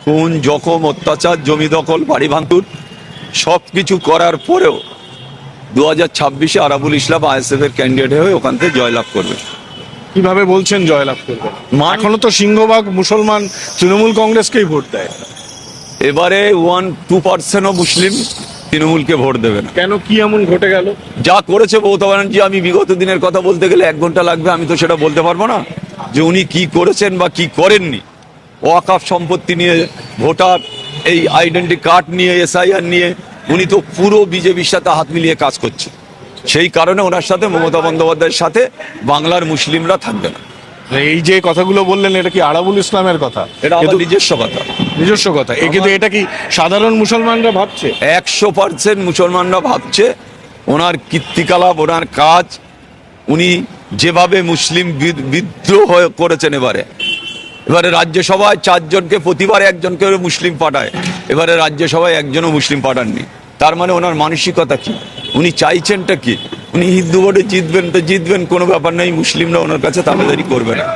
খুন, জখম, অত্যাচার, জমি দখল, বাড়ি ভাঙচুর সব কিছু করার পরেও 2026-এ আরাবুল ইসলাম আইএসএফ এর ক্যান্ডিডেট হয়ে ওখান থেকে জয়লাভ করবে। কিভাবে বলছেন জয়লাভ করবে? মান- এখনো তো সিংহভাগ মুসলমান তৃণমূল কংগ্রেসকেই ভোট দেয়। এবারে 1-2% মুসলিম তৃণমূলকে ভোট দেবে না। কেন, কি এমন ঘটে গেল? যা করেছে মমতা ব্যানার্জি, আমি বিগত দিনের কথা বলতে গেলে 1 ঘন্টা লাগবে, আমি তো সেটা বলতে পারবো না যে উনি কি করেছেন বা কি করেননি। ওয়াকফ সম্পত্তি নিয়ে, ভোটার এই আইডেন্টি কার্ড নিয়ে, এসআইআর নিয়ে উনি তো পুরো বিজেপির সাথে হাত মিলিয়ে কাজ করছে। সেই কারণে ওনার সাথে, মমতা বন্দ্যোপাধ্যায়ের সাথে বাংলার মুসলিমরা থাকবে না। এই যে কথাগুলো বললেন, এটা কি আরাবুল ইসলামের কথা? এটা আমার কিন্তু নিজস্ব কথা। নিজস্ব কথা। কিন্তু এটা কি সাধারণ মুসলমানরা ভাবছে? 100% মুসলমানরা ভাবছে ওনার কীর্তিকলাপ, ওনার কাজ, উনি যেভাবে মুসলিম বিদ্রোহ করেছেন। এবারে রাজ্যসভায় 4 জনকে, প্রতিবার 1 জনকে মুসলিম পাঠায়, এবারে রাজ্যসভায় 1 জনও মুসলিম পাঠাননি। তার মানে ওনার মানসিকতা কি, উনি চাইছেনটা কি? উনি হিন্দু ভোটে জিতবেন তো জিতবেন, কোনো ব্যাপার নেই, মুসলিমরা ওনার কাছে দাবিদারি করবে না।